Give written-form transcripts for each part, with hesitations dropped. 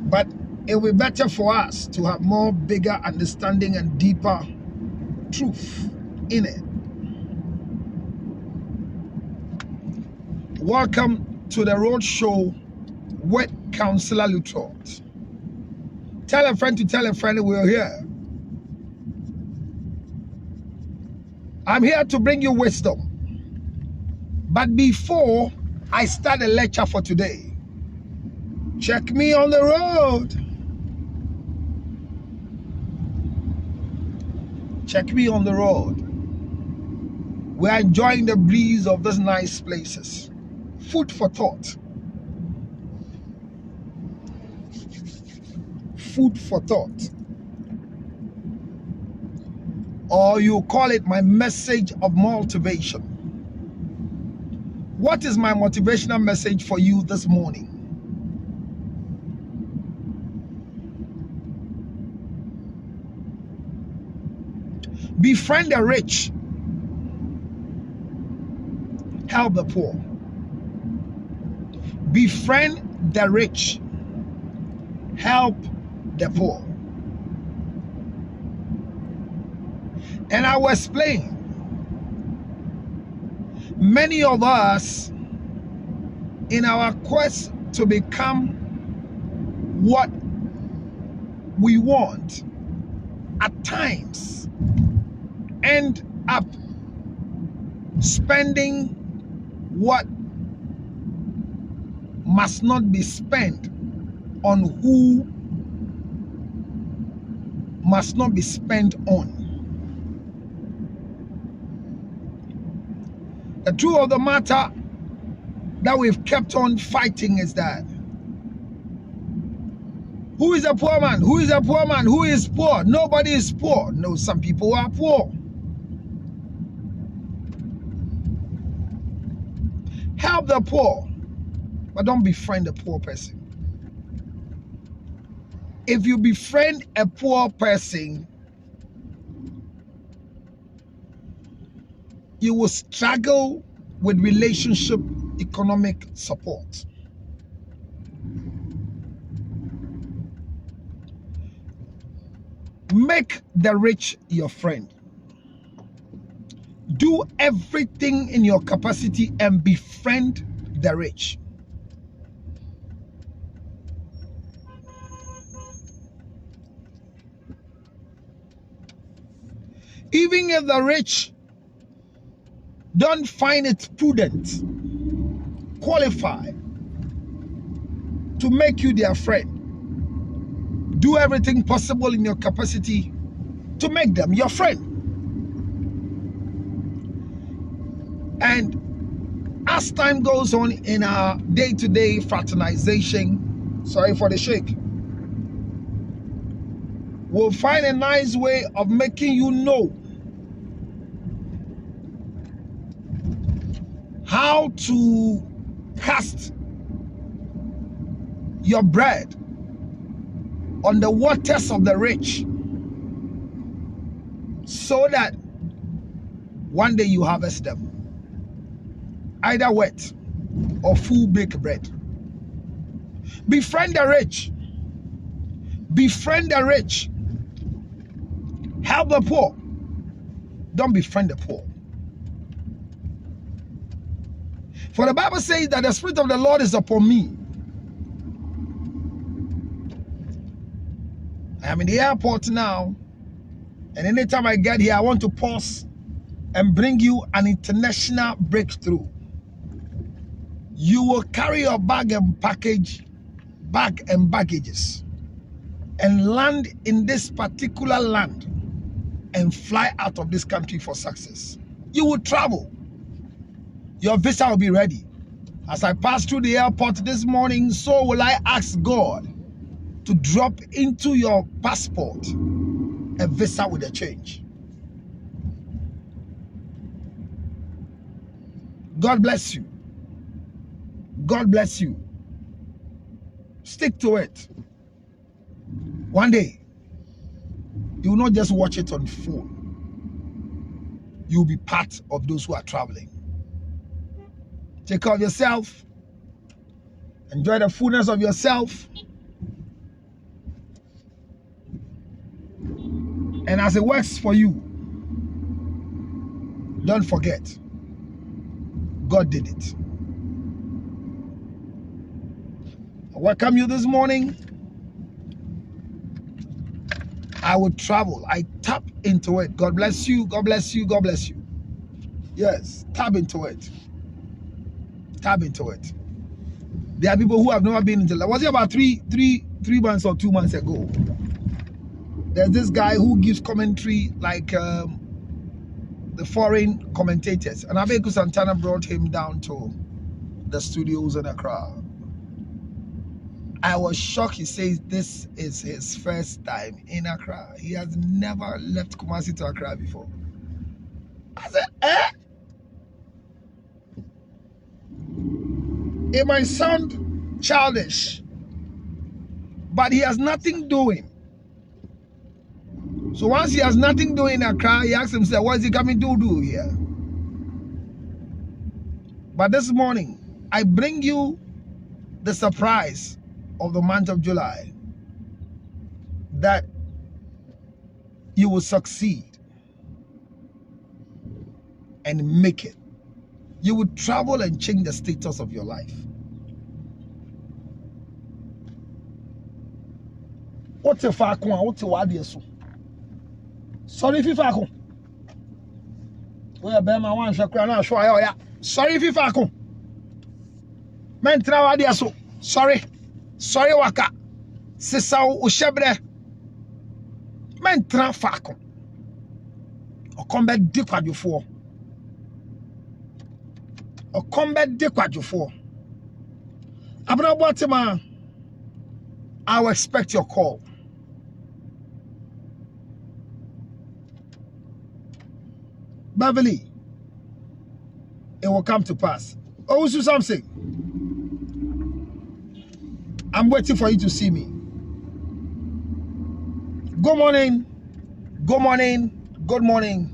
But it will be better for us to have more bigger understanding and deeper truth in it. Welcome to the Road Show with Counselor Lutrot. Tell a friend to tell a friend we're here. I'm here to bring you wisdom. But before I start the lecture for today, check me on the road. Check me on the road. We're enjoying the breeze of these nice places. Food for thought. Food for thought. Or you call it my message of motivation. What is my motivational message for you this morning? Befriend the rich. Help the poor. Befriend the rich. Help the poor. And I will explain. Many of us, in our quest to become what we want, at times end up spending what must not be spent on who must not be spent on. The truth of the matter that we've kept on fighting is that who is a poor man? Who is a poor man? Who is poor? Nobody is poor. No, some people are poor. Help the poor, but don't befriend a poor person. If you befriend a poor person, you will struggle with relationship economic support. Make the rich your friend. Do everything in your capacity and befriend the rich. Even if the rich don't find it prudent, qualified to make you their friend, do everything possible in your capacity to make them your friend. And as time goes on in our day-to-day fraternization, sorry for the shake, we'll find a nice way of making you know how to cast your bread on the waters of the rich so that one day you harvest them, either wet or full baked bread. Befriend the rich. Befriend the rich. Help the poor. Don't befriend the poor. For the Bible says that the Spirit of the Lord is upon me. I am in the airport now, and anytime I get here, I want to pause and bring you an international breakthrough. You will carry your bag and baggages and land in this particular land and fly out of this country for success. You will travel. Your visa will be ready. As I pass through the airport this morning, so will I ask God to drop into your passport a visa with a change. God bless you. God bless you. Stick to it. One day, you will not just watch it on phone. You will be part of those who are traveling. Take care of yourself. Enjoy the fullness of yourself. And as it works for you, don't forget, God did it. I welcome you this morning. I will travel. I tap into it. God bless you. God bless you. God bless you. Yes, tap into it. Tap into it. There are people who have never been into life. Was it about three months or 2 months ago? There's this guy who gives commentary like the foreign commentators. And Abeku Santana brought him down to the studios in Accra. I was shocked. He says this is his first time in Accra. He has never left Kumasi to Accra before. I said, eh? It might sound childish, but he has nothing doing. So once he has nothing doing in Accra, he asks himself, what is he coming to do here? But this morning, I bring you the surprise of the month of July, that you will succeed and make it. You will travel and change the status of your life. What's a fakon? What's a wadiaso? Sorry if you fakon. Well, Bema one shakra na show ya. Sorry if you fakon. Men tra wadiaso. Sorry. Sorry waka. Sisa ushebre. Men tra fakon. O kombe di kwadufo. O kombe di kwadufo. Abra Botima, I will expect your call. Beverly, it will come to pass. Oh, something. I'm waiting for you to see me. Good morning. Good morning. Good morning.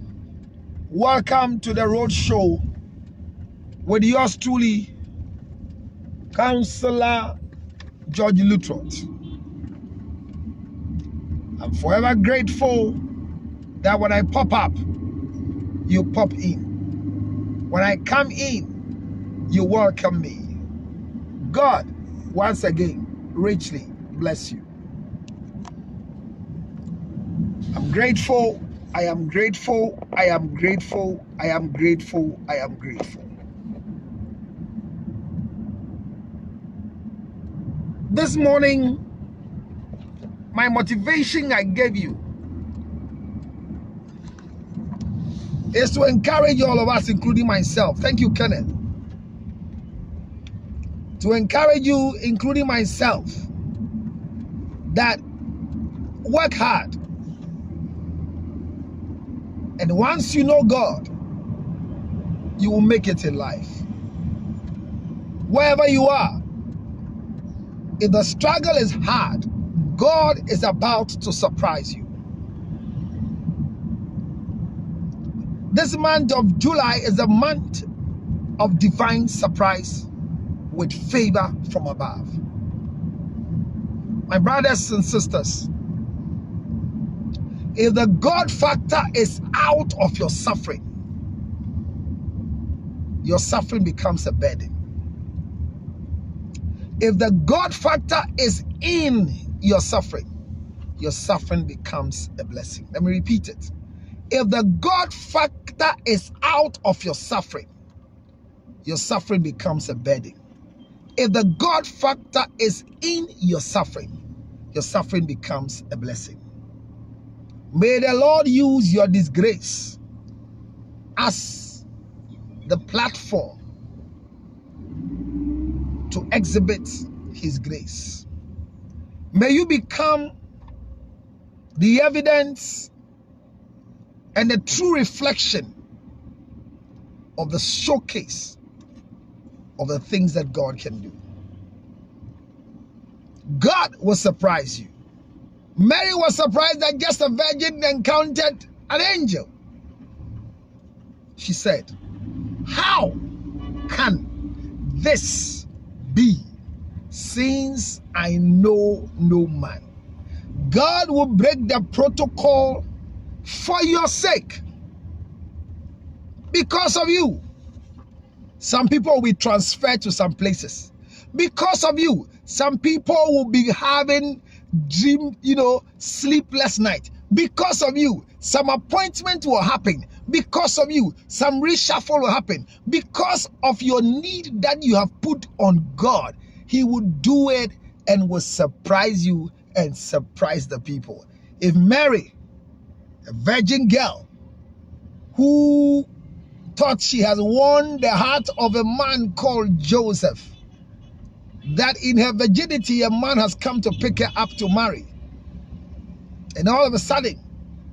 Welcome to the road show with yours truly, Councillor George Lutrot. I'm forever grateful that when I pop up, you pop in. When I come in, you welcome me. God, once again, richly bless you. I'm grateful. I am grateful. I am grateful. I am grateful. I am grateful. This morning, my motivation I gave you is to encourage all of us, including myself. Thank you, Kenneth. To encourage you, including myself, that work hard. And once you know God, you will make it in life. Wherever you are, if the struggle is hard, God is about to surprise you. This month of July is a month of divine surprise with favor from above. My brothers and sisters, if the God factor is out of your suffering becomes a burden. If the God factor is in your suffering becomes a blessing. Let me repeat it. If the God factor is out of your suffering becomes a burden. If the God factor is in your suffering becomes a blessing. May the Lord use your disgrace as the platform to exhibit his grace. May you become the evidence and the true reflection of the showcase of the things that God can do. God will surprise you. Mary was surprised that just a virgin encountered an angel. She said, how can this be, since I know no man? God will break the protocol For your sake, because of you, some people will be transferred to some places. Because of you, some people will be having sleepless night. Because of you, some appointment will happen. Because of you, some reshuffle will happen. Because of your need that you have put on God, He will do it and will surprise you and surprise the people. If Mary, a virgin girl, who thought she has won the heart of a man called Joseph, that in her virginity a man has come to pick her up to marry, and all of a sudden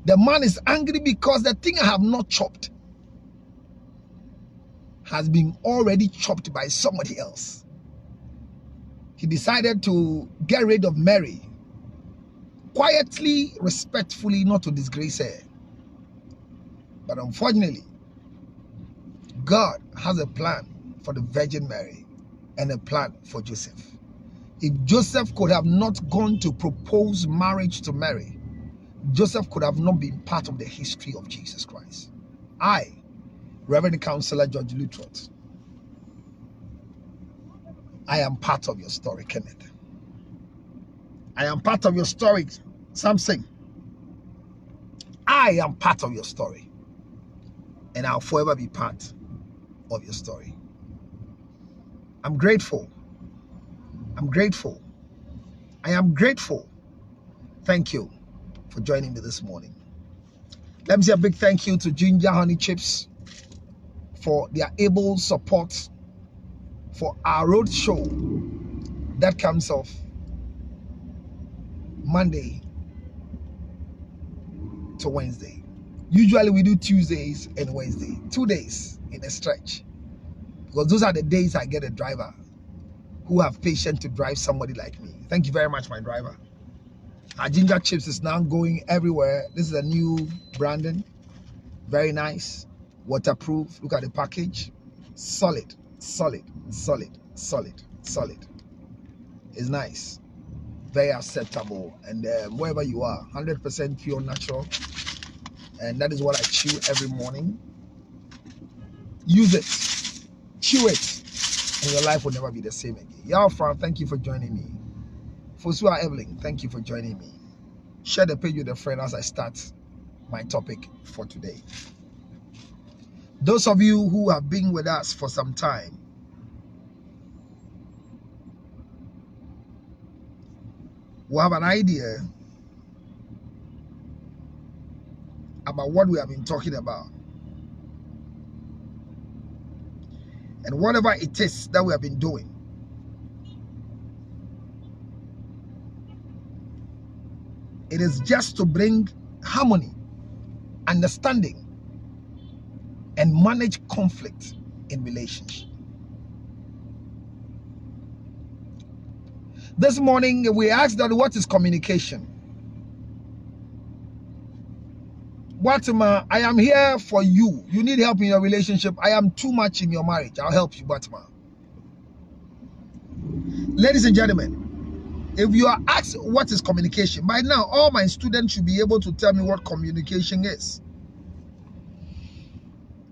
the man is angry because the thing I have not chopped has been already chopped by somebody else. He decided to get rid of Mary, quietly, respectfully, not to disgrace her. But unfortunately, God has a plan for the Virgin Mary and a plan for Joseph. If Joseph could have not gone to propose marriage to Mary, Joseph could have not been part of the history of Jesus Christ. I, Reverend Counselor George Lutrot, I am part of your story, Kenneth. I am part of your story, Samson. I am part of your story, and I'll forever be part of your story. I'm grateful. I'm grateful. I am grateful. Thank you for joining me this morning. Let me say a big thank you to Ginger Honey Chips for their able support for our road show that comes off Monday to Wednesday. Usually we do Tuesdays and Wednesday, 2 days in a stretch, because those are the days I get a driver who have patience to drive somebody like me. Thank you very much, my driver. Our Ginger Chips is now going everywhere. This is a new branding, very nice, waterproof. Look at the package, solid, solid, solid, solid, solid. It's nice, very acceptable, and wherever you are, 100% pure natural, and that is what I chew every morning. Use it, chew it, and your life will never be the same again. Yalfran, thank you for joining me. Fosua Evelyn, thank you for joining me. Share the page with a friend as I start my topic for today. Those of you who have been with us for some time will have an idea about what we have been talking about. And whatever it is that we have been doing, it is just to bring harmony, understanding, and manage conflict in relationship. This morning we asked that what is communication? Batima, I am here for you. You need help in your relationship. I am too much in your marriage. I'll help you, Batima. Ladies and gentlemen, if you are asked what is communication, by now all my students should be able to tell me what communication is.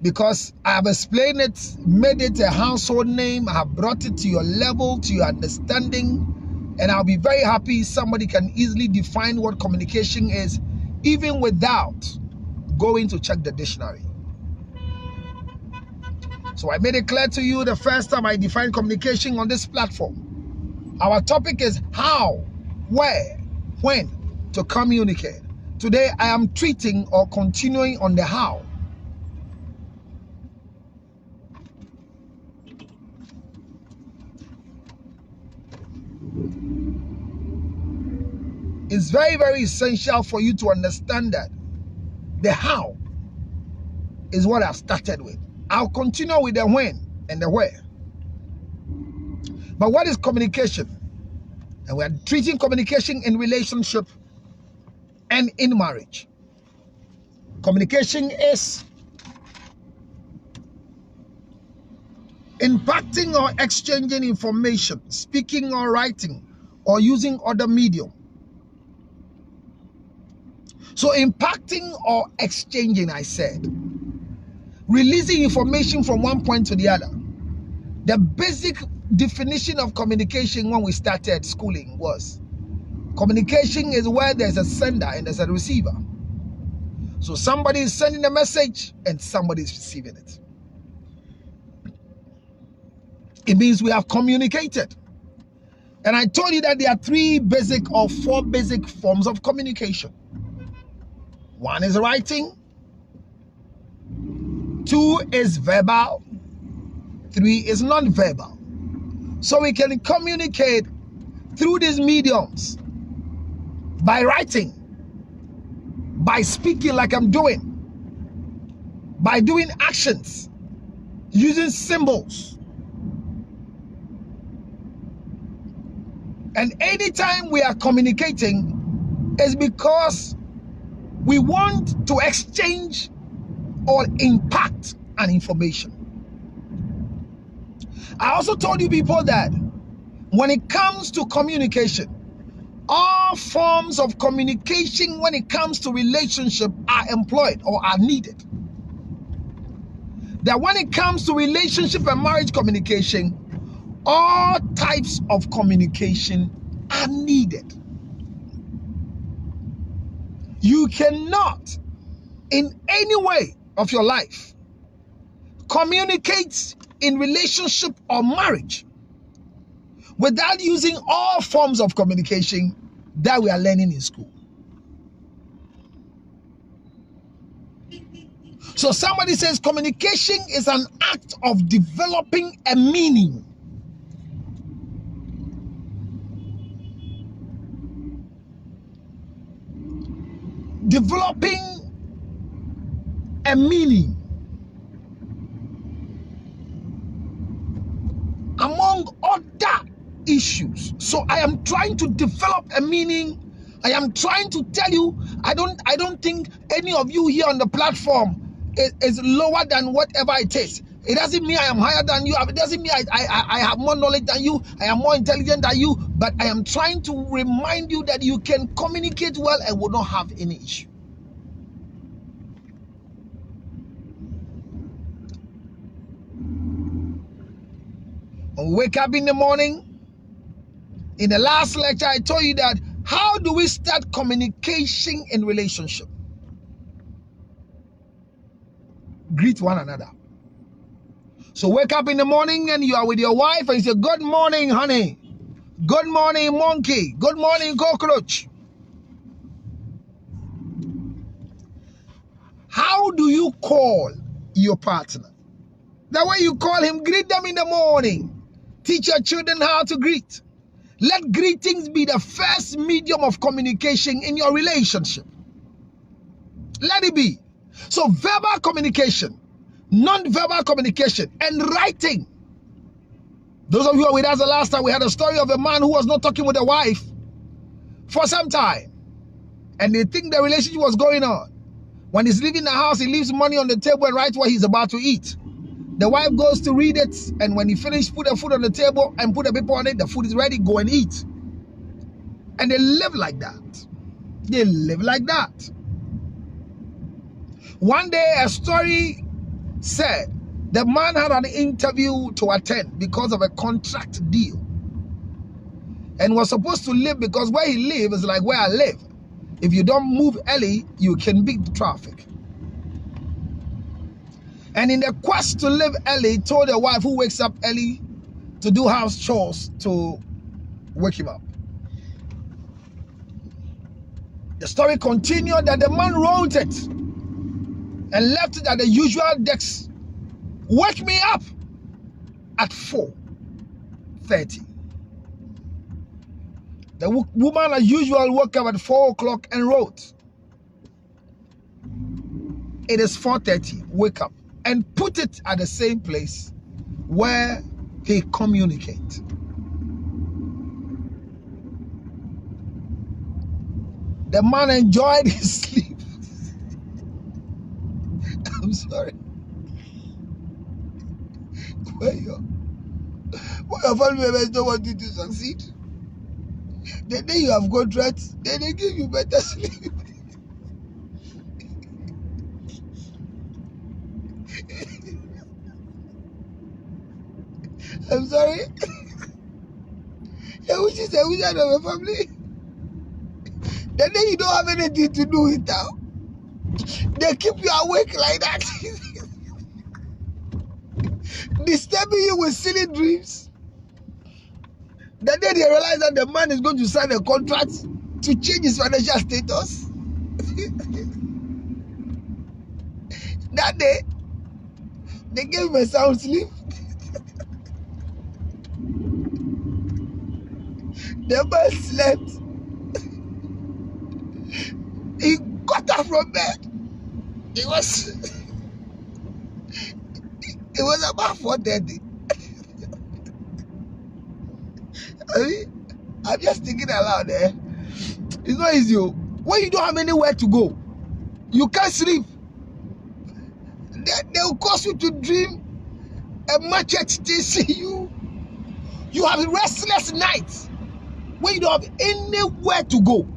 Because I have explained it, made it a household name, I have brought it to your level, to your understanding, and I'll be very happy somebody can easily define what communication is, even without going to check the dictionary. So I made it clear to you the first time I defined communication on this platform. Our topic is how, where, when to communicate. Today I am treating or continuing on the how. It's very, very essential for you to understand that the how is what I've started with. I'll continue with the when and the where. But what is communication? And we are treating communication in relationship and in marriage. Communication is impacting or exchanging information, speaking or writing, or using other medium, So impacting or exchanging, I said. Releasing information from one point to the other. The basic definition of communication when we started schooling was communication is where there's a sender and there's a receiver. So somebody is sending a message and somebody is receiving it. It means we have communicated. And I told you that there are 3 basic or 4 basic forms of communication. 1 is writing, 2 is verbal, 3 is non-verbal. So we can communicate through these mediums by writing, by speaking like I'm doing, by doing actions, using symbols. And anytime we are communicating, it's because we want to exchange or impact an information. I also told you people that when it comes to communication, all forms of communication when it comes to relationship are employed or are needed. That when it comes to relationship and marriage communication, all types of communication are needed. You cannot, in any way of your life, communicate in relationship or marriage without using all forms of communication that we are learning in school. So somebody says communication is an act of developing a meaning. Developing a meaning among other issues. So I am trying to develop a meaning. I am trying to tell you, I don't think any of you here on the platform is lower than whatever it is. It doesn't mean I am higher than you. It doesn't mean I have more knowledge than you. I am more intelligent than you. But I am trying to remind you that you can communicate well and will not have any issue. When we wake up in the morning, in the last lecture, I told you that how do we start communication in relationship? Greet one another. So wake up in the morning and you are with your wife and you say, good morning, honey. Good morning, monkey. Good morning, cockroach. How do you call your partner? The way you call him, greet them in the morning. Teach your children how to greet. Let greetings be the first medium of communication in your relationship. Let it be. So verbal communication, non-verbal communication, and writing. Those of you who were with us the last time, we had a story of a man who was not talking with a wife for some time. And they think the relationship was going on. When he's leaving the house, he leaves money on the table and writes what he's about to eat. The wife goes to read it, and when he finishes, put the food on the table and put a paper on it, the food is ready, go and eat. And they live like that. They live like that. One day, a story said the man had an interview to attend because of a contract deal and was supposed to leave because where he lives is like where I live. If you don't move early, you can beat the traffic. And in the quest to live early, he told the wife who wakes up early to do house chores to wake him up. The story continued that the man wrote it and left it at the usual desk. Wake me up at 4:30. The woman as usual woke up at 4 o'clock and wrote. It is 4:30, wake up. And put it at the same place where they communicate. The man enjoyed his sleep. I'm sorry. When your family members don't want you to succeed, the day you have contracts, then they give you better sleep. I'm sorry. Which is a wizard of a family. The day you don't have anything to do with them, they keep you awake like that. Disturbing you with silly dreams. The day they realize that the man is going to sign a contract to change his financial status. That day, they gave him a sound sleep. The man slept. He got up from bed. It was about 4:30. I'm just thinking aloud there. It's not easy. When you don't have anywhere to go, you can't sleep. They will cause you to dream a machete chasing you. You have restless nights when you don't have anywhere to go.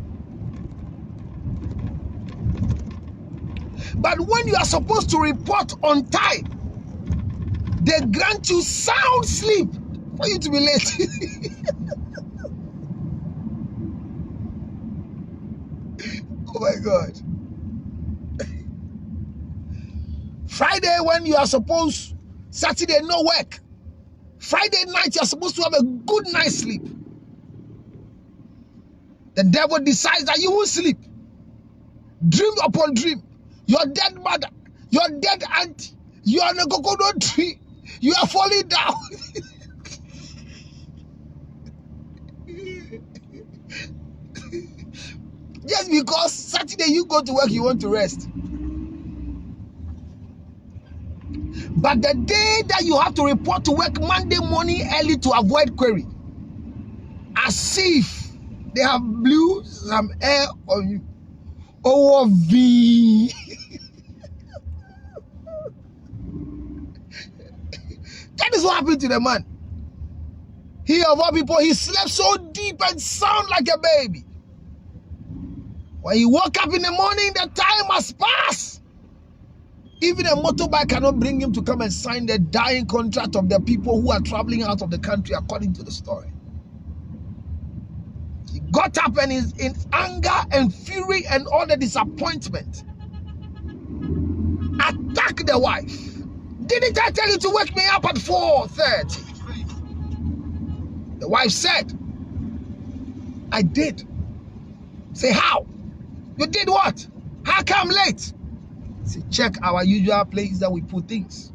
But when you are supposed to report on time, they grant you sound sleep for you to be late. Oh my God. Friday when you are supposed, Saturday no work. Friday night you are supposed to have a good night's sleep. The devil decides that you will sleep. Dream upon dream. Your dead mother, your dead auntie, you are on a coconut tree. You are falling down. Just because Saturday you go to work, you want to rest. But the day that you have to report to work Monday morning early to avoid query, as if they have blew some air on you. Oh, V. That is what happened to the man. He, of all people, he slept so deep and sound like a baby. When he woke up in the morning, the time has passed. Even a motorbike cannot bring him to come and sign the dying contract of the people who are traveling out of the country, according to the story. He got up and is in anger and fury and all the disappointment. Attacked the wife. Didn't I tell you to wake me up at 4:30? The wife said, I did. Say, how? You did what? How come late? Say, check our usual place that we put things.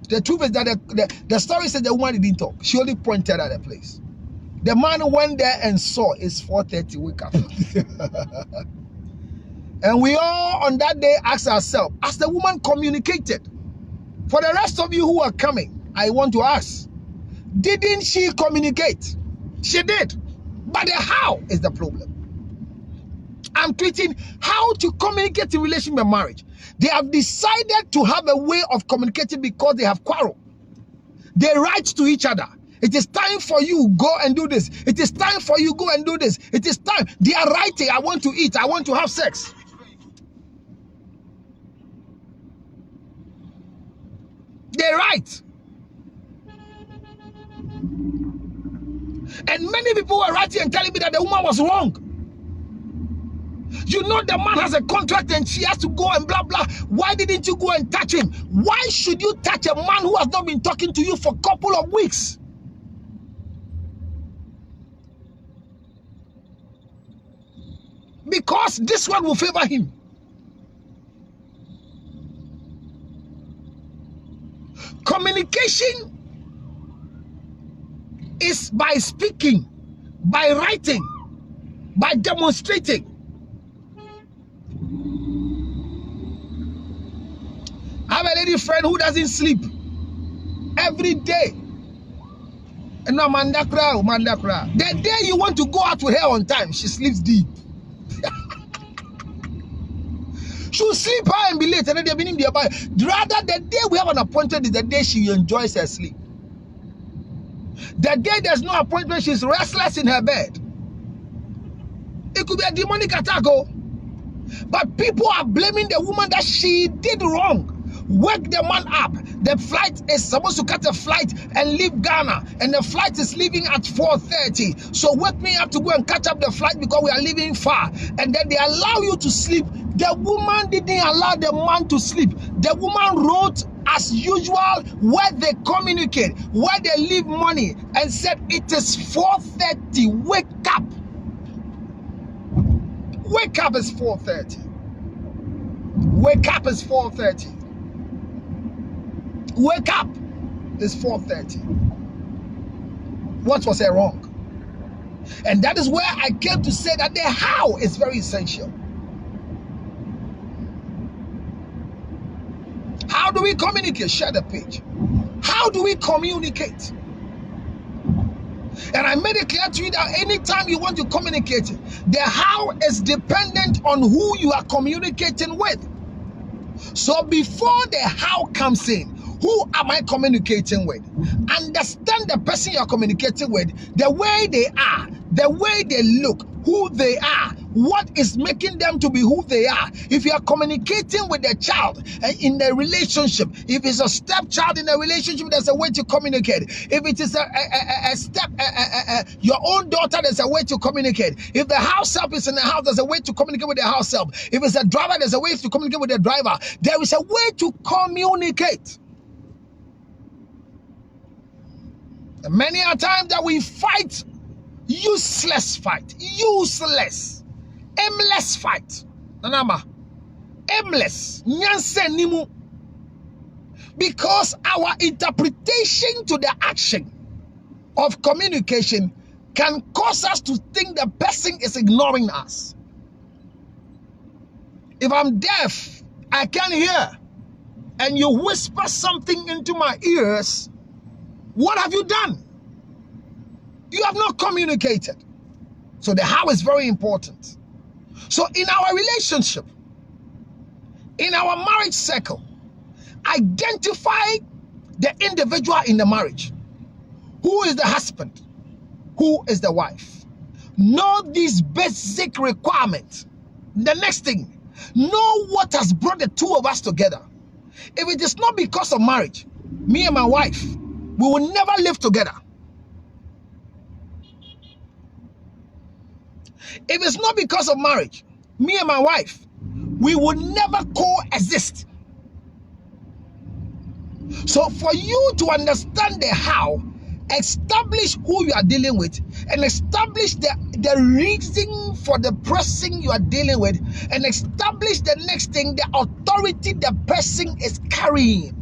The truth is that the story says the woman didn't talk. She only pointed at the place. The man went there and saw it's 4:30, wake up. And we all on that day asked ourselves, as the woman communicated, for the rest of you who are coming, I want to ask, didn't she communicate? She did. But the how is the problem. I'm treating how to communicate in relation with marriage. They have decided to have a way of communicating because they have quarreled. They write to each other. It is time for you, go and do this. It is time for you, go and do this. It is time. They are writing, I want to eat, I want to have sex. They write. And many people were writing and telling me that the woman was wrong. You know the man has a contract and she has to go and blah, blah. Why didn't you go and touch him? Why should you touch a man who has not been talking to you for a couple of weeks? Because this one will favor him. Communication is by speaking, by writing, by demonstrating. I have a lady friend who doesn't sleep every day. And now mandakra. The day you want to go out with her on time, she sleeps deep. She'll sleep high and be late, and then they're beginning their body. Rather, the day we have an appointment is the day she enjoys her sleep. The day there's no appointment, she's restless in her bed. It could be a demonic attack, but people are blaming the woman that she did wrong. Wake the man up. The flight is supposed to catch a flight and leave Ghana, and the flight is leaving at 4:30. So wake me up to go and catch up the flight because we are leaving far. And then they allow you to sleep. The woman didn't allow the man to sleep. The woman wrote as usual where they communicate, where they leave money, and said it is 4:30. Wake up. Wake up is 4:30. Wake up is 4:30. Wake up is 4:30. What was I wrong? And that is where I came to say that the how is very essential. How do we communicate? Share the page. How do we communicate? And I made it clear to you that anytime you want to communicate, the how is dependent on who you are communicating with. So before the how comes in, who am I communicating with? Understand the person you're communicating with, the way they are, the way they look, who they are, what is making them to be who they are. If you are communicating with a child in a relationship, if it's a stepchild in a relationship, there's a way to communicate. If it is your own daughter, there's a way to communicate. If the house help is in the house, there's a way to communicate with the house help. If it's a driver, there's a way to communicate with the driver. There is a way to communicate. And many a time that we fight, useless fight, useless, aimless fight. Nanama, aimless, nyanse nimu. Because our interpretation to the action of communication can cause us to think the person is ignoring us. If I'm deaf, I can't hear, and you whisper something into my ears, what have you done? You have not communicated. So the how is very important. So in our relationship, in our marriage circle, identify the individual in the marriage. Who is the husband? Who is the wife? Know these basic requirements. The next thing, know what has brought the two of us together. If it is not because of marriage, me and my wife, we will never live together. If it's not because of marriage, me and my wife, we will never coexist. So for you to understand the how, establish who you are dealing with and establish the reason for the person you are dealing with, and establish the next thing, the authority the person is carrying.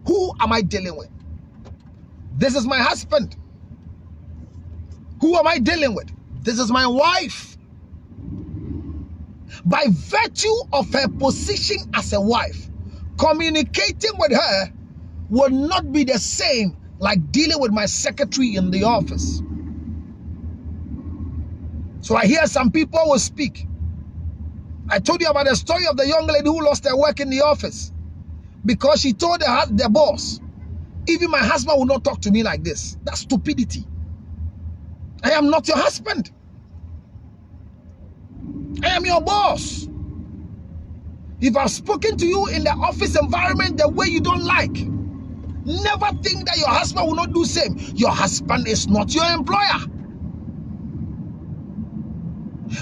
Who am I dealing with? This is my husband. Who am I dealing with? This is my wife. By virtue of her position as a wife, communicating with her will not be the same like dealing with my secretary in the office. So I hear some people will speak. I told you about the story of the young lady who lost her work in the office because she told the boss, even my husband will not talk to me like this. That's stupidity. I am not your husband. I am your boss. If I've spoken to you in the office environment the way you don't like, never think that your husband will not do the same. Your husband is not your employer.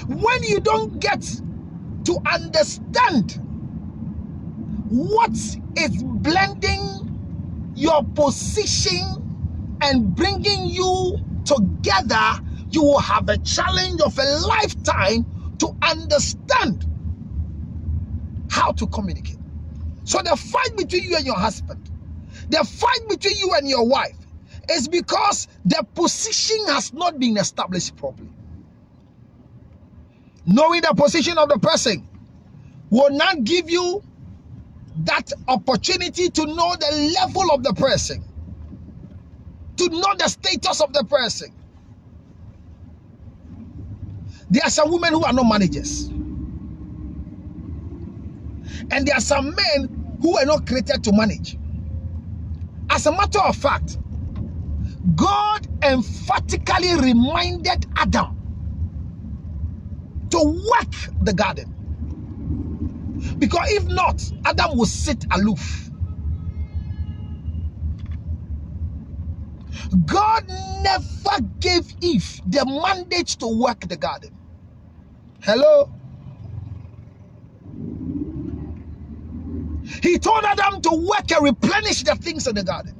When you don't get to understand what is blending your position and bringing you together, you will have a challenge of a lifetime to understand how to communicate. So the fight between you and your husband, the fight between you and your wife, is because the position has not been established properly. Knowing the position of the person will not give you that opportunity to know the level of the person, to know the status of the person. There are some women who are not managers, and there are some men who are not created to manage. As a matter of fact, God emphatically reminded Adam to work the garden, because if not, Adam will sit aloof. God never gave Eve the mandate to work the garden. Hello? He told Adam to work and replenish the things in the garden.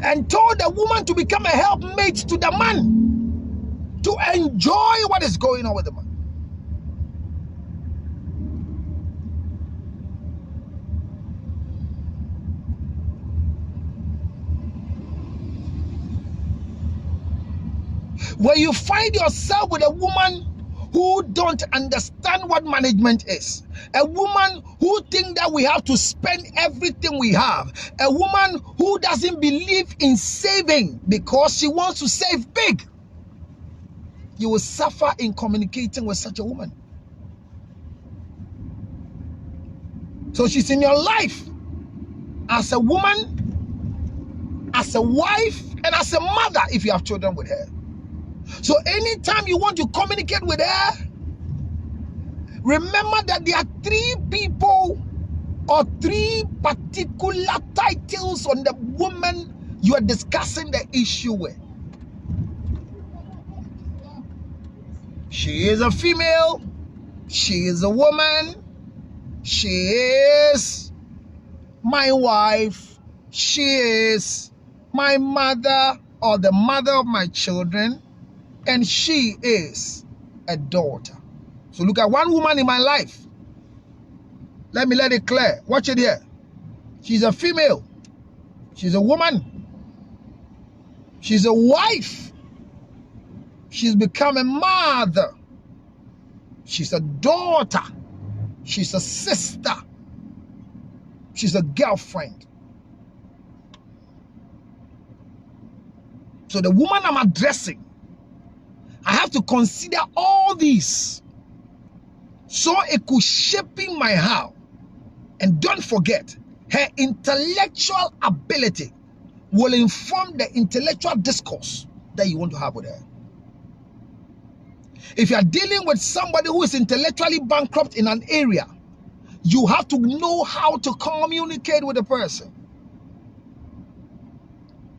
And told the woman to become a helpmate to the man, to enjoy what is going on with the man. When you find yourself with a woman who don't understand what management is, a woman who think that we have to spend everything we have, a woman who doesn't believe in saving because she wants to save big, you will suffer in communicating with such a woman. So she's in your life as a woman, as a wife, and as a mother if you have children with her. So anytime you want to communicate with her, remember that there are 3 people or 3 particular titles on the woman you are discussing the issue with. She is a female, she is a woman, she is my wife, she is my mother or the mother of my children, and she is a daughter. So look at one woman in my life. Let me let it clear. Watch it here. She's a female. She's a woman. She's a wife. She's become a mother. She's a daughter. She's a sister. She's a girlfriend. So the woman I'm addressing, I have to consider all these so it could shape in my how. And don't forget, her intellectual ability will inform the intellectual discourse that you want to have with her. If you are dealing with somebody who is intellectually bankrupt in an area, you have to know how to communicate with the person.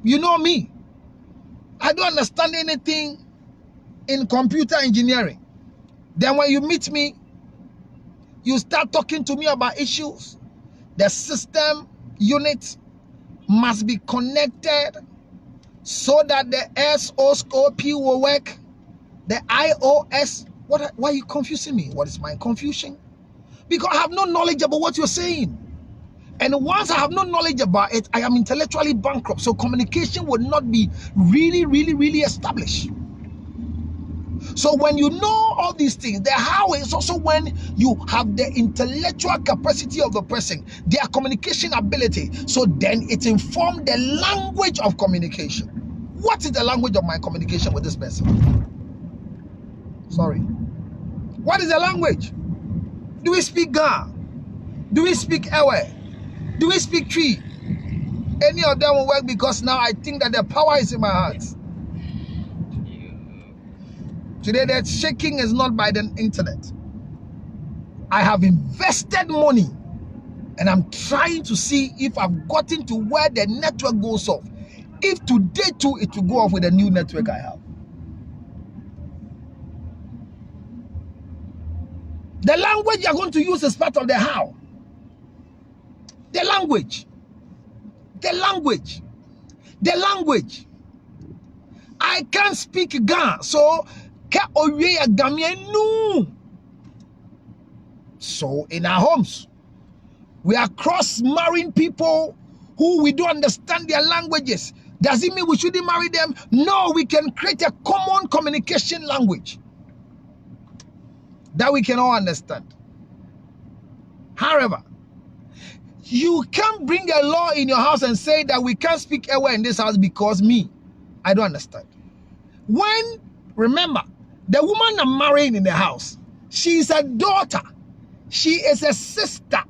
You know me, I don't understand anything in computer engineering. Then when you meet me, you start talking to me about issues. The system unit must be connected so that the SOSCOP will work. The iOS, why are you confusing me? What is my confusion? Because I have no knowledge about what you're saying. And once I have no knowledge about it, I am intellectually bankrupt. So communication would not be really established. So when you know all these things, the how is also when you have the intellectual capacity of the person, their communication ability. So then it informs the language of communication. What is the language of my communication with this person? Sorry. What is the language? Do we speak Ga? Do we speak Ewe? Do we speak Tree? Any of them will work because now I think that the power is in my hands. Today, that shaking is not by the internet. I have invested money and I'm trying to see if I've gotten to where the network goes off. If today too, it will go off with the new network I have. The language you're going to use is part of the how. The language. The language. The language. I can't speak Ga, so so in our homes, we are cross-marrying people who we don't understand their languages. Does it mean we shouldn't marry them? No, we can create a common communication language that we can all understand. However, you can't bring a law in your house and say that we can't speak Ewe in this house because I don't understand. Remember, the woman I'm marrying in the house, she's a daughter, she is a sister,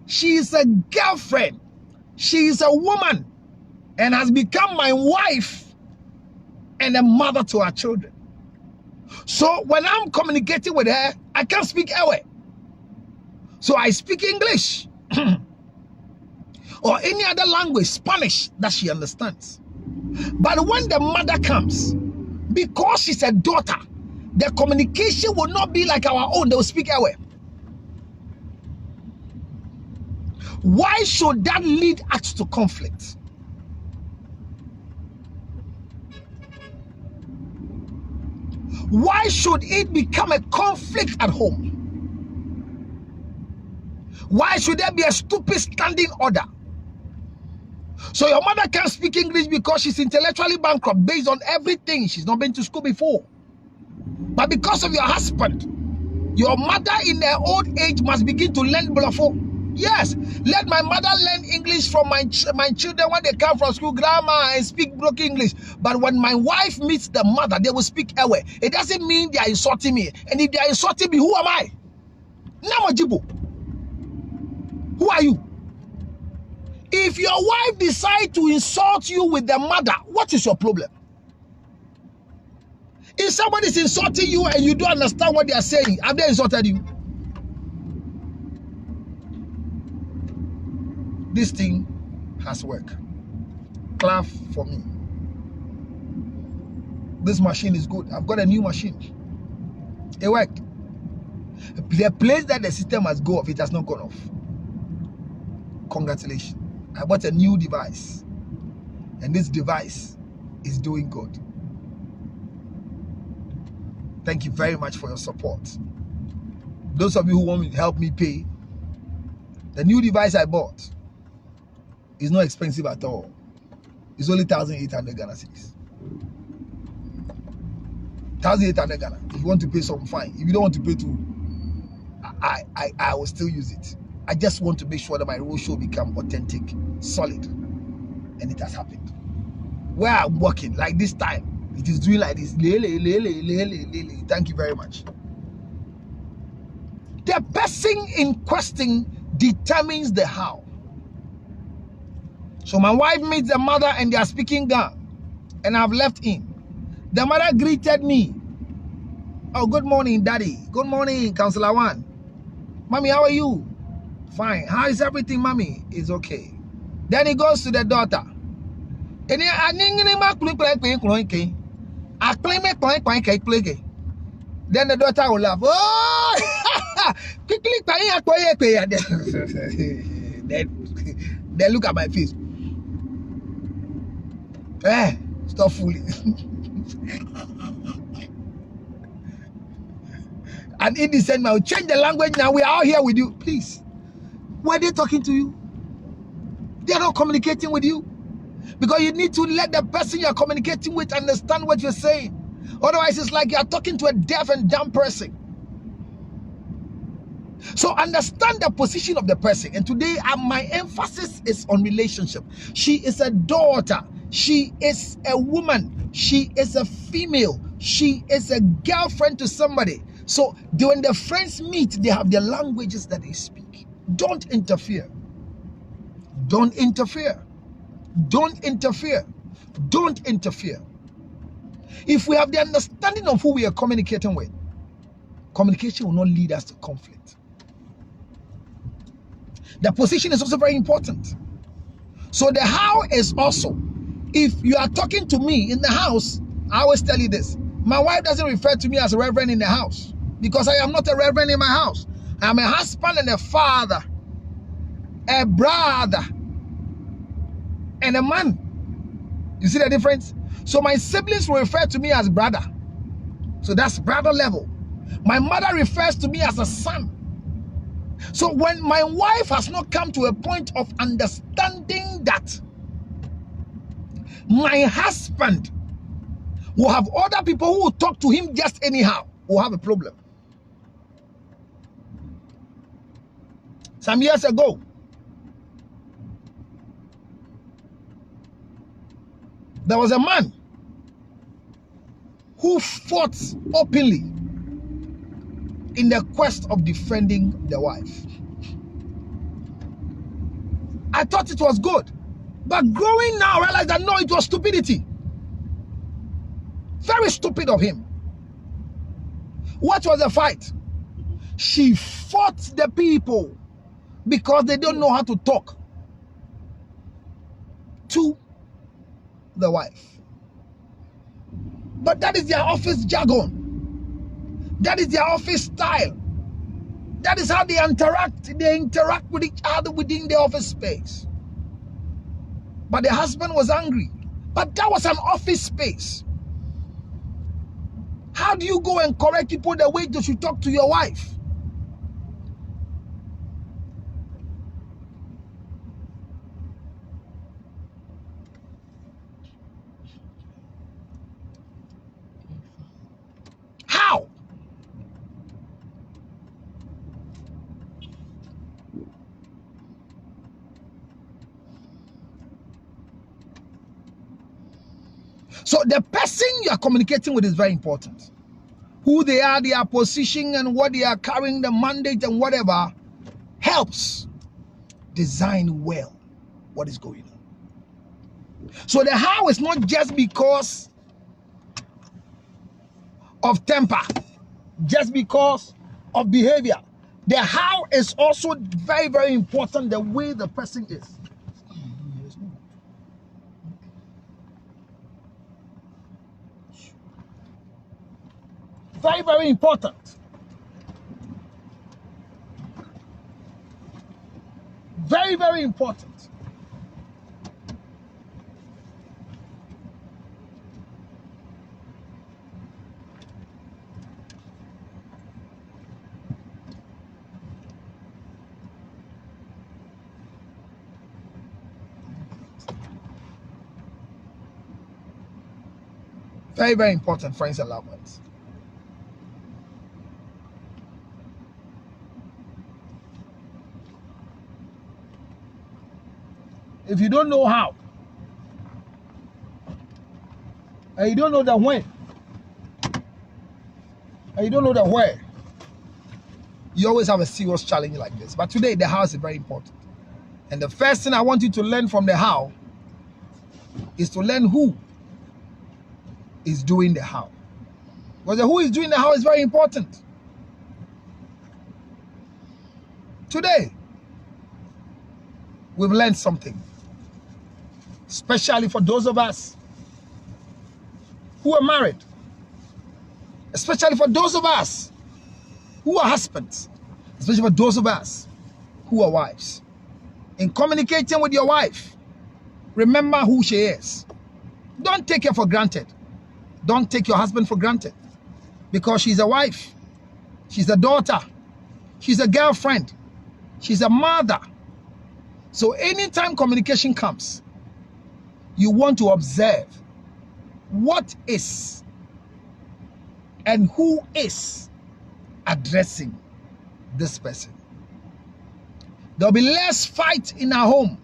she is a girlfriend, she is a woman and has become my wife and a mother to our children. So when I'm communicating with her, I can't speak Ewe. So I speak English. or any other language, Spanish, that she understands. But when the mother comes, because she's a daughter, the communication will not be like our own. They will speak Ewe. Why should that lead us to conflict? Why should it become a conflict at home? Why should there be a stupid standing order? So your mother can't speak English because she's intellectually bankrupt based on everything. She's not been to school before. But because of your husband, your mother in her old age must begin to learn Blafo. Yes, let my mother learn English from my children when they come from school, grammar and speak broken English. But when my wife meets the mother, they will speak Ewe. It doesn't mean they are insulting me. And if they are insulting me, who am I? Namajibo. Who are you? If your wife decides to insult you with the mother, what is your problem? If somebody is insulting you and you don't understand what they are saying, have they insulted you? This thing has worked. Clap for me. This machine is good. I've got a new machine. It worked. The place that the system has gone off, it has not gone off. Congratulations. I bought a new device. And this device is doing good. Thank you very much for your support. Those of you who want to help me pay, the new device I bought is not expensive at all. It's only 1,800 Ghana cedis. 1,800 Ghana. If you want to pay some, fine. If you don't want to pay too, I will still use it. I just want to make sure that my roadshow become authentic, solid. And it has happened. Where I'm working, like this time, it is doing like this. Thank you very much. The person in question determines the how. So my wife meets the mother and they are speaking Ga, and I've left in. The mother greeted me. Oh, good morning, Daddy. Good morning, Councillor One. Mommy, how are you? Fine. How is everything, Mommy? It's okay. Then he goes to the daughter. Then the daughter will laugh. Oh, quickly, then look at my face. Stop fooling. And in the same, I'll change the language now. We are all here with you. Please. Were they talking to you? They are not communicating with you. Because you need to let the person you are communicating with understand what you're saying. Otherwise, it's like you are talking to a deaf and dumb person. So understand the position of the person. And today, my emphasis is on relationship. She is a daughter. She is a woman. She is a female. She is a girlfriend to somebody. So when the friends meet, they have their languages that they speak. Don't interfere. Don't interfere. Don't interfere. Don't interfere. If we have the understanding of who we are communicating with, communication will not lead us to conflict. The position is also very important. So the how is also, if you are talking to me in the house, I always tell you this. My wife doesn't refer to me as a reverend in the house because I am not a reverend in my house. I am a husband and a father, a brother, and a man. You see the difference? So my siblings will refer to me as brother. So that's brother level. My mother refers to me as a son. So when my wife has not come to a point of understanding that my husband will have other people who will talk to him just anyhow, will have a problem. Some years ago, there was a man who fought openly in the quest of defending the wife. I thought it was good. But growing now, I realized that no, it was stupidity. Very stupid of him. What was the fight? She fought the people because they don't know how to talk. to the wife. But that is their office jargon. That is their office style. That is how they interact. They interact with each other within the office space. But the husband was angry. But that was an office space. How do you go and correct people the way you should talk to your wife? How? So the person you are communicating with is very important. Who they are, their position, and what they are carrying, the mandate and whatever, helps design well what is going on. So the how is not just because of temper, just because of behavior. The how is also very, very important, the way the person is. Very, very important. Very, very important. Very, very important, friends and loved ones. If you don't know how, and you don't know the when, and you don't know the where, you always have a serious challenge like this. But today, the how is very important. And the first thing I want you to learn from the how is to learn who is doing the how. Because the who is doing the how is very important. Today, we've learned something. Especially for those of us who are married. Especially for those of us who are husbands. Especially for those of us who are wives. In communicating with your wife, remember who she is. Don't take her for granted. Don't take your husband for granted. Because she's a wife. She's a daughter. She's a girlfriend. She's a mother. So anytime communication comes, you want to observe what is and who is addressing this person. There'll be less fight in our home.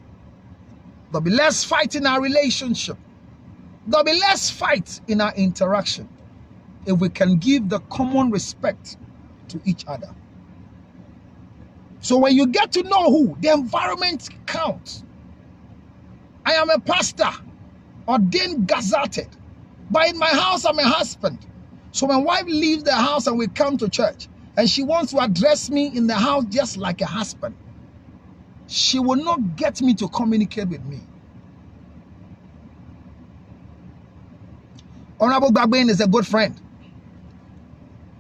There'll be less fight in our relationship. There'll be less fight in our interaction if we can give the common respect to each other. So when you get to know who, the environment counts. I am a pastor, ordained, gazetted. But in my house, I'm a husband. So my wife leaves the house and we come to church, and she wants to address me in the house just like a husband, she will not get me to communicate with me. Honorable Gbagben is a good friend,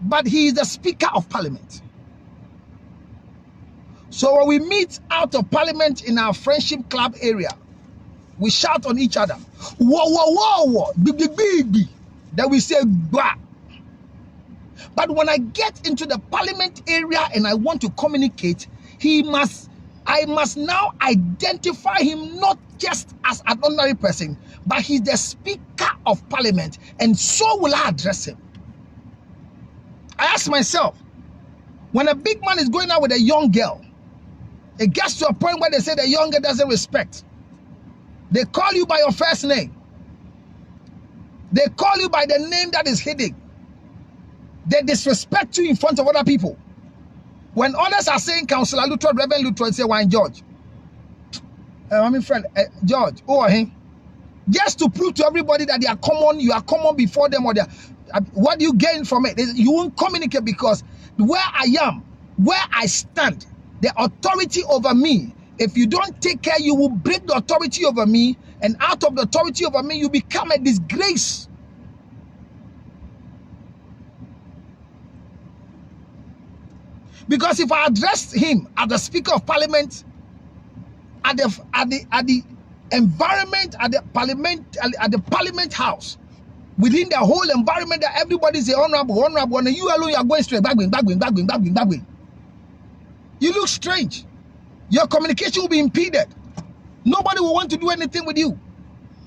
but he is the Speaker of Parliament. So when we meet out of Parliament in our friendship club area, we shout on each other, whoa, whoa, whoa, whoa, big, big, big, big. Then we say, bah. But when I get into the Parliament area and I want to communicate, I must now identify him not just as an ordinary person, but he's the Speaker of Parliament, and so will I address him. I ask myself, when a big man is going out with a young girl, it gets to a point where they say the young girl doesn't respect. They call you by your first name. They call you by the name that is hidden. They disrespect you in front of other people. When others are saying Councillor Luttrell, Reverend Luttrell, say, why George? My friend, George, just to prove to everybody that they are common, you are common before them, or what do you gain from it? You won't communicate, because where I am, where I stand, the authority over me If you don't take care, you will break the authority over me, and out of the authority over me, you become a disgrace. Because if I address him as the Speaker of Parliament, at the environment, at the Parliament House, within the whole environment, that everybody is honorable, and you alone, you are going straight, back. You look strange. Your communication will be impeded. Nobody will want to do anything with you.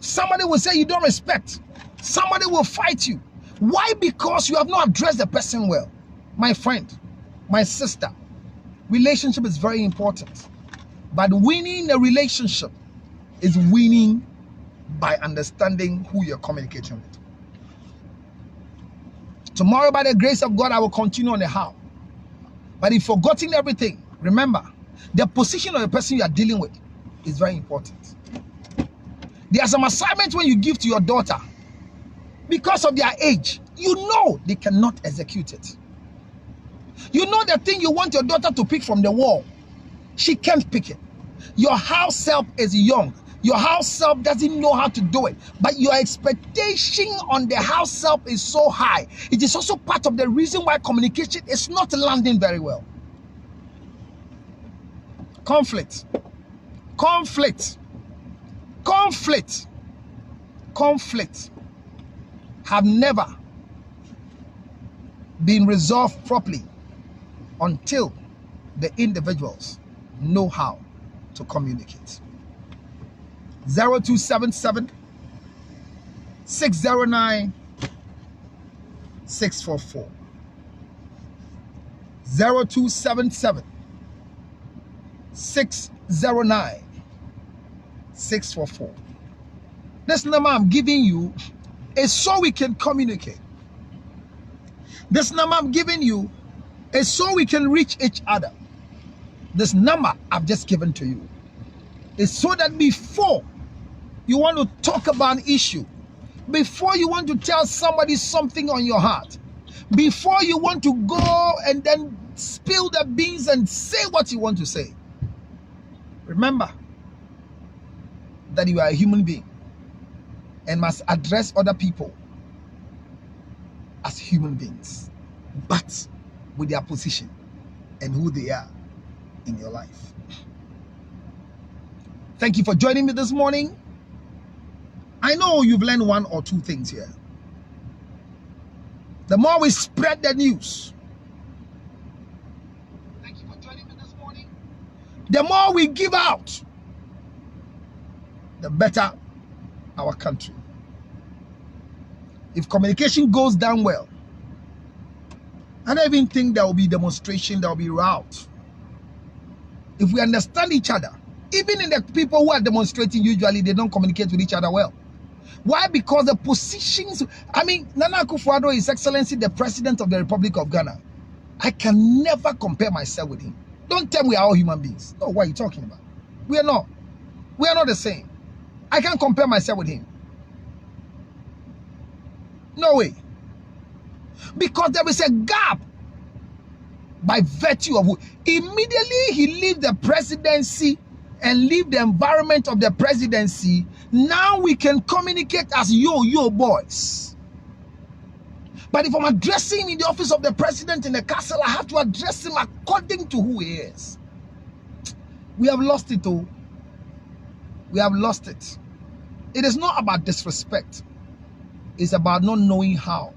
Somebody will say you don't respect. Somebody will fight you. Why? Because you have not addressed the person well. My friend, my sister, relationship is very important. But winning a relationship is winning by understanding who you're communicating with. Tomorrow, by the grace of God, I will continue on the how. But if forgetting everything, remember, the position of the person you are dealing with is very important. There are some assignments when you give to your daughter, because of their age, you know they cannot execute it. You know the thing you want your daughter to pick from the wall, she can't pick it. Your house help is young. Your house help doesn't know how to do it. But your expectation on the house help is so high. It is also part of the reason why communication is not landing very well. Conflict have never been resolved properly until the individuals know how to communicate. 0277 609 644 0277 609 644. This number I'm giving you is so we can communicate. This number I'm giving you is so we can reach each other. This number I've just given to you is so that before you want to talk about an issue, before you want to tell somebody something on your heart, before you want to go and then spill the beans and say what you want to say, remember that you are a human being and must address other people as human beings, but with their position and who they are in your life. Thank you for joining me this morning. I know you've learned one or two things here. The more we spread the news, thank you for joining me this morning. The more we give out, the better our country. If communication goes down well, I don't even think there will be demonstration, there will be rout. If we understand each other, even in the people who are demonstrating, usually they don't communicate with each other well. Why? Because the positions, Nana Akufo-Addo, His Excellency, the President of the Republic of Ghana, I can never compare myself with him. Don't tell me we are all human beings. No, what are you talking about? We are not. We are not the same. I can't compare myself with him. No way. Because there is a gap by virtue of who. Immediately he leaves the presidency and leave the environment of the presidency. Now we can communicate as yo boys. But if I'm addressing him in the office of the president in the castle, I have to address him according to who he is. We have lost it, oh. We have lost it. It is not about disrespect. It's about not knowing how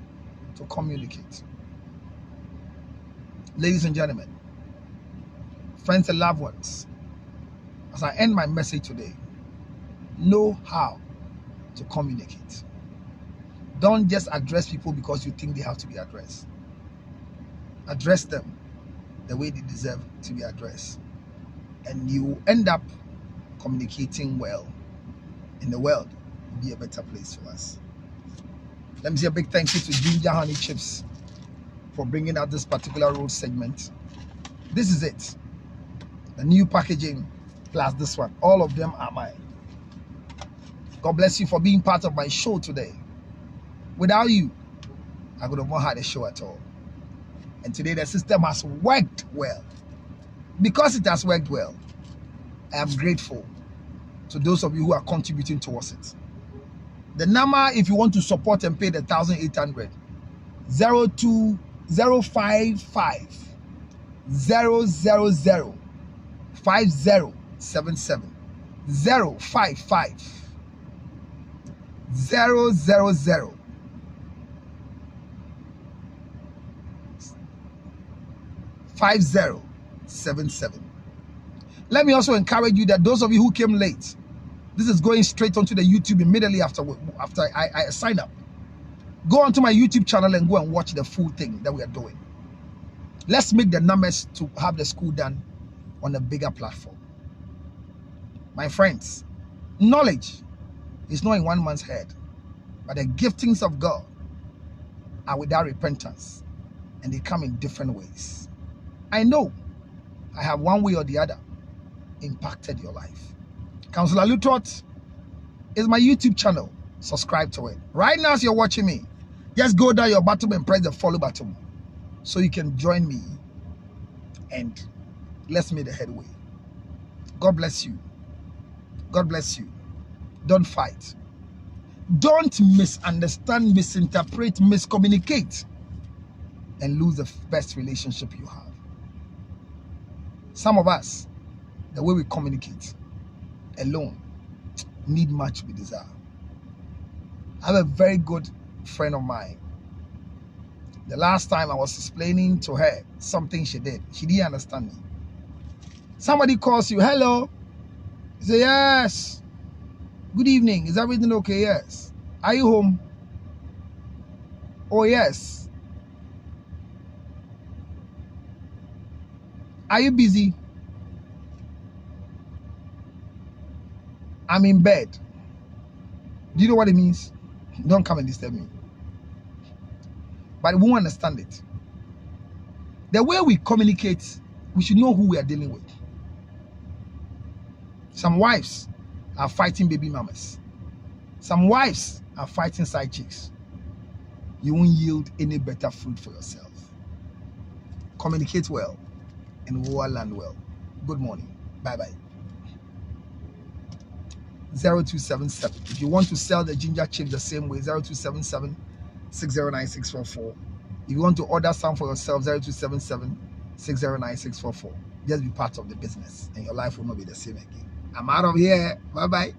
to communicate. Ladies and gentlemen, friends and loved ones, as I end my message today, know how to communicate. Don't just address people because you think they have to be addressed. Address them the way they deserve to be addressed. And you end up communicating well, and the world will be a better place for us. Let me say a big thank you to Ginger Honey Chips for bringing out this particular road segment. This is it. The new packaging plus this one. All of them are mine. God bless you for being part of my show today. Without you, I could have not had a show at all. And today the system has worked well. Because it has worked well, I am grateful to those of you who are contributing towards it. The number, if you want to support and pay the 1,800, 02055 000 5077 055 000 5077. Let me also encourage you that those of you who came late, this is going straight onto the YouTube immediately after I sign up. Go onto my YouTube channel and go and watch the full thing that we are doing. Let's make the numbers to have the school done on a bigger platform. My friends, knowledge is not in one man's head, but the giftings of God are without repentance, and they come in different ways. I know I have one way or the other impacted your life. Counselor Lutot is my YouTube channel. Subscribe to it. Right now, as you're watching me, just go down your bottom and press the follow button so you can join me and let's make the headway. God bless you. God bless you. Don't fight. Don't misunderstand, misinterpret, miscommunicate, and lose the best relationship you have. Some of us, the way we communicate alone, need much to be desired. I have a very good friend of mine. The last time I was explaining to her something she did, she didn't understand me. Somebody calls you, hello. You say, yes. Good evening. Is everything okay? Yes. Are you home? Oh, yes. Are you busy? I'm in bed. Do you know what it means? Don't come and disturb me. But we won't understand it. The way we communicate, we should know who we are dealing with. Some wives are fighting baby mamas. Some wives are fighting side chicks. You won't yield any better fruit for yourself. Communicate well and we will land well. Good morning. Bye-bye. 0277. If you want to sell the ginger chip the same way, 0277 609 644. If you want to order some for yourself, 0277 609 644. Just be part of the business and your life will not be the same again. I'm out of here. Bye-bye.